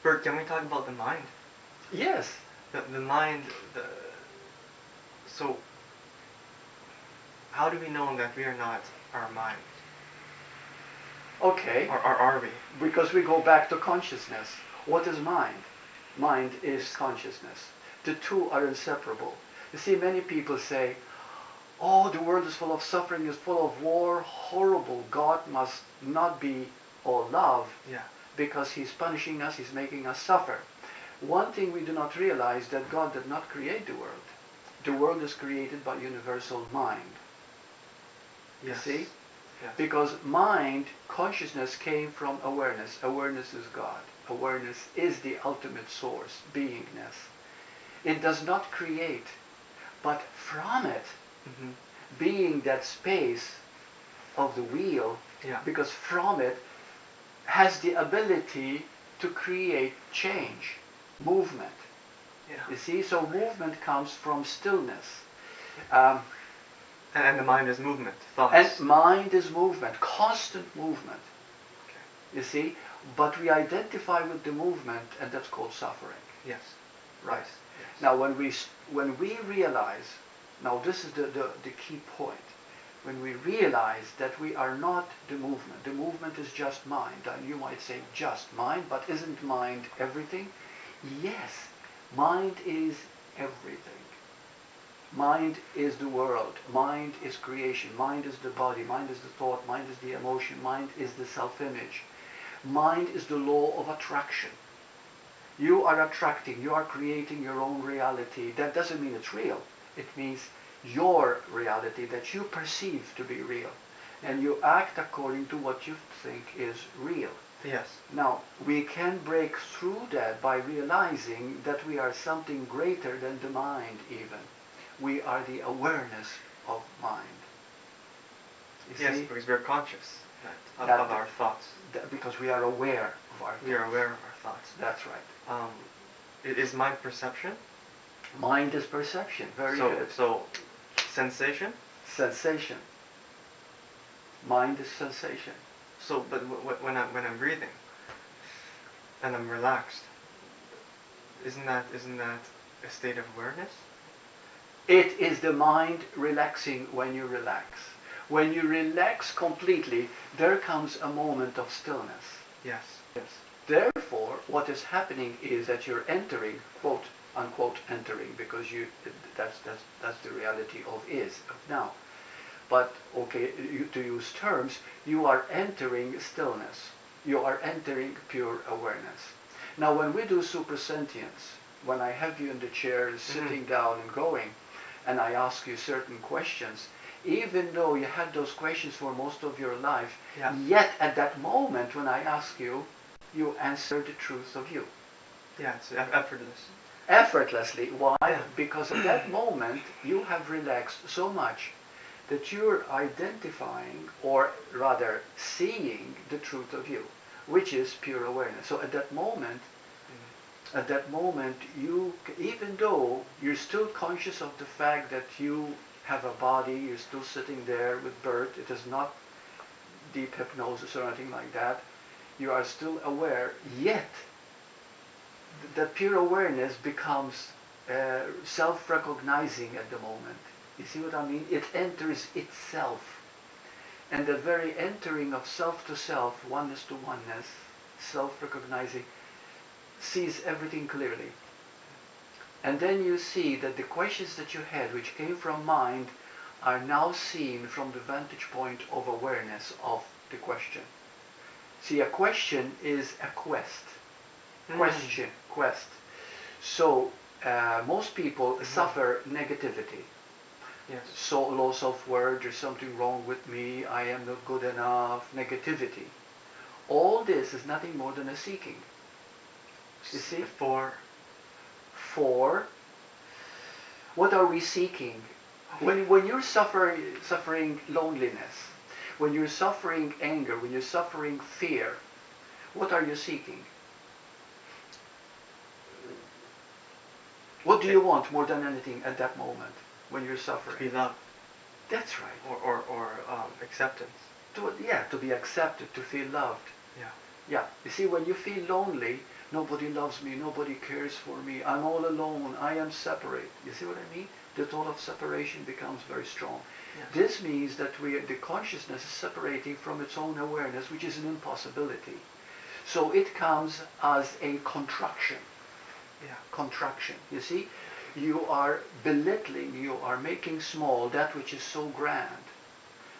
Bert, can we talk about the mind? Yes. The mind, so how do we know that we are not our mind? Okay. Or are we? Because we go back to consciousness. What is mind? Mind is consciousness. The two are inseparable. You see, many people say, oh, the world is full of suffering, is full of war, horrible. God must not be all love, Yeah. because he's punishing us, he's making us suffer. One thing we do not realize, that God did not create the world. The world is created by universal mind. Yes. You see? Yes. Because mind, consciousness came from awareness. Awareness is God. Awareness is the ultimate source, beingness. It does not create, but from it, being that space of the wheel, Yeah. because from it has the ability to create change, movement. Yeah. You see, so movement comes from stillness. And the mind is movement, thoughts. And mind is movement, constant movement. Okay. You see, but we identify with the movement, and that's called suffering. Yes. Right. Yes. Now, when we realize, now this is the key point. When we realize that we are not the movement is just mind. And you might say just mind, but isn't mind everything? Yes, mind is everything. Mind is the world. Mind is creation. Mind is the body. Mind is the thought. Mind is the emotion. Mind is the self-image. Mind is the law of attraction. You are attracting. You are creating your own reality. That doesn't mean it's real. It means your reality that you perceive to be real. And you act according to what you think is real. Yes. Now, we can break through that by realizing that we are something greater than the mind even. We are the awareness of mind. Yes, see? because we're conscious of our thoughts. Because we are aware of our thoughts. We are aware of our thoughts. That's right. It is mind perception. Mind is perception. Very good. So, sensation. Sensation. Mind is sensation. So, but when I'm breathing and I'm relaxed, isn't that a state of awareness? It is the mind relaxing when you relax. When you relax completely, there comes a moment of stillness. Yes. Yes. Therefore, what is happening is that you're entering, quote unquote, entering, because that's the reality of now. But okay, to use terms, you are entering stillness. You are entering pure awareness. Now, when we do supersentience, when I have you in the chair, sitting down and going, and I ask you certain questions, even though you had those questions for most of your life, yet at that moment when I ask you, you answer the truth of you. Yeah, it's effortless. Effortlessly. Why? Because at that moment you have relaxed so much that you're identifying, or rather seeing, the truth of you, which is pure awareness. So at that moment, you, even though you're still conscious of the fact that you have a body, you're still sitting there with Bert, it is not deep hypnosis or anything like that, you are still aware, yet that pure awareness becomes self-recognizing at the moment. You see what I mean? It enters itself. And the very entering of self to self, oneness to oneness, self-recognizing, sees everything clearly. And then you see that the questions that you had, which came from mind, are now seen from the vantage point of awareness of the question. See, a question is a quest. Question, quest. So, most people suffer negativity. Yes. So, low self-worth, there's something wrong with me, I am not good enough, negativity. All this is nothing more than a seeking. You see? For what are we seeking? When you're suffering loneliness, when you're suffering anger, when you're suffering fear, what are you seeking? What do you want more than anything at that moment when you're suffering? To be loved. That's right. Or acceptance. To be accepted, to feel loved. Yeah. Yeah. You see, when you feel lonely, nobody loves me, nobody cares for me, I'm all alone, I am separate. You see what I mean? The thought of separation becomes very strong. Yes. This means that the consciousness is separating from its own awareness, which is an impossibility. So it comes as a contraction. Yeah. Contraction. You see? You are belittling, you are making small that which is so grand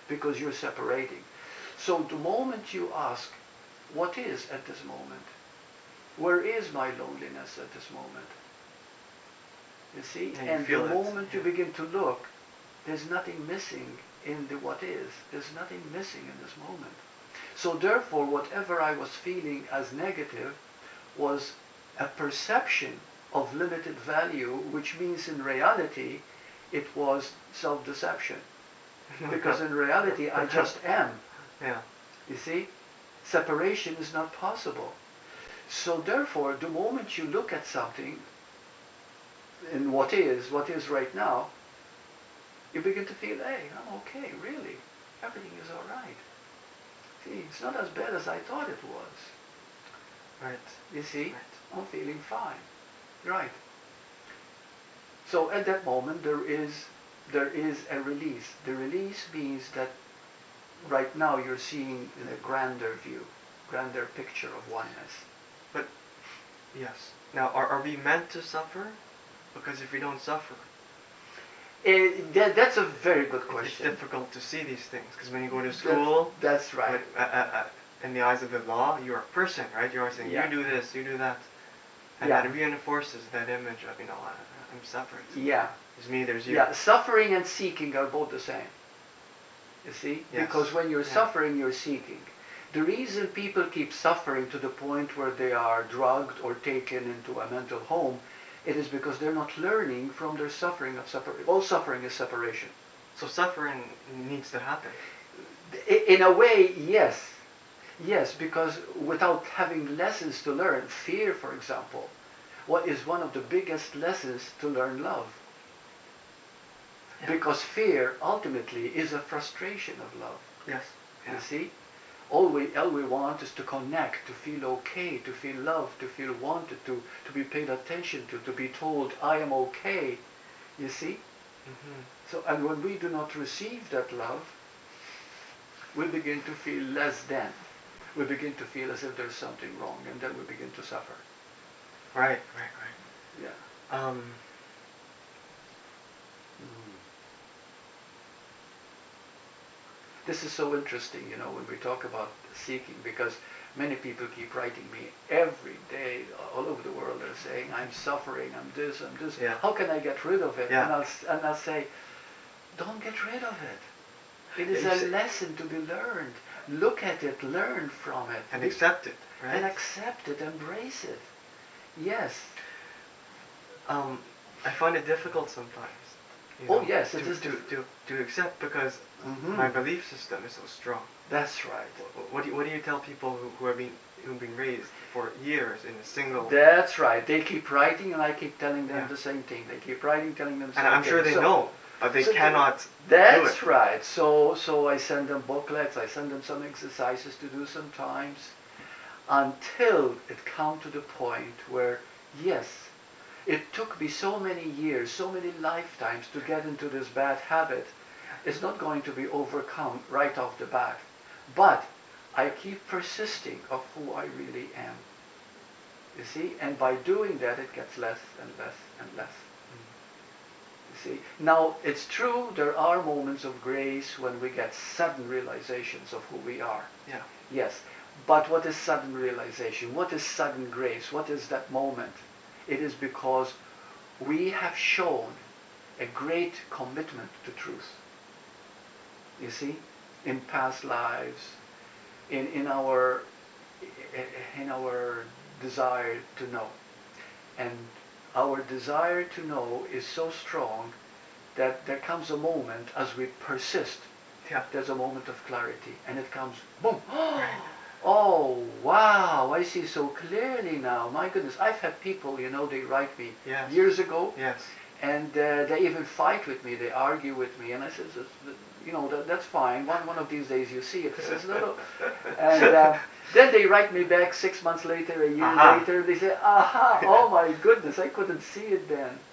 because you're separating. So the moment you ask, what is at this moment? Where is my loneliness at this moment? You see? And the moment you begin to look, there's nothing missing in the what is. There's nothing missing in this moment. So therefore, whatever I was feeling as negative was a perception of limited value, which means in reality, it was self-deception. Because in reality, I just am. Yeah. You see? Separation is not possible. So therefore, the moment you look at something in what is right now, you begin to feel, hey, I'm okay, really. Everything is all right. See, it's not as bad as I thought it was. Right. You see? Right. I'm feeling fine. Right. So at that moment, there is a release. The release means that right now you're seeing in a grander view, grander picture of oneness. But, yes. Now, are we meant to suffer? Because if we don't suffer, that's a very good question. It's difficult to see these things, because when you go to school, that's right. In the eyes of the law, you're a person, right? You're always saying, you do this, you do that. And that reinforces that image of, I'm separate. Yeah. There's me, there's you. Yeah, suffering and seeking are both the same. You see? Yes. Because when you're suffering, you're seeking. The reason people keep suffering to the point where they are drugged or taken into a mental home, it is because they're not learning from their suffering of separation. All suffering is separation. So suffering needs to happen. In a way, yes. Yes, because without having lessons to learn, fear, for example, what is one of the biggest lessons to learn love? Yeah. Because fear, ultimately, is a frustration of love. Yes. You see? All we want is to connect, to feel okay, to feel loved, to feel wanted, to be paid attention to be told, I am okay. You see? Mm-hmm. So, and when we do not receive that love, we begin to feel less than. We begin to feel as if there's something wrong, and then we begin to suffer. Right. Yeah. This is so interesting, when we talk about seeking, because many people keep writing me every day, all over the world. They're saying, I'm suffering, I'm this. Yeah. How can I get rid of it? Yeah. And I'll say, don't get rid of it. It is a lesson to be learned. Look at it, learn from it. And accept it, right? And accept it, embrace it. Yes. I find it difficult sometimes. Yes, it is to accept, because my belief system is so strong. That's right. What do you tell people who've been raised for years in a single? That's right. They keep writing, and I keep telling them the same thing. They keep writing, telling them the same thing. And I'm sure they know, but they cannot. That's do it. right. So I send them booklets. I send them some exercises to do sometimes, until it comes to the point where, yes, it took me so many years, so many lifetimes to get into this bad habit. It's not going to be overcome right off the bat. But I keep persisting of who I really am. You see? And by doing that, it gets less and less and less. You see? Now, it's true, there are moments of grace when we get sudden realizations of who we are. Yeah. Yes. But what is sudden realization? What is sudden grace? What is that moment? It is because we have shown a great commitment to truth. You see, in past lives, in our desire to know, and our desire to know is so strong that there comes a moment as we persist. Yeah. There's a moment of clarity, and it comes boom. Oh, wow, I see so clearly now. My goodness, I've had people, they write me years ago. Yes. And they even fight with me, they argue with me. And I said, that's fine. One of these days you see it. He says, no. Then they write me back 6 months later, a year later. They say, aha, oh my goodness, I couldn't see it then.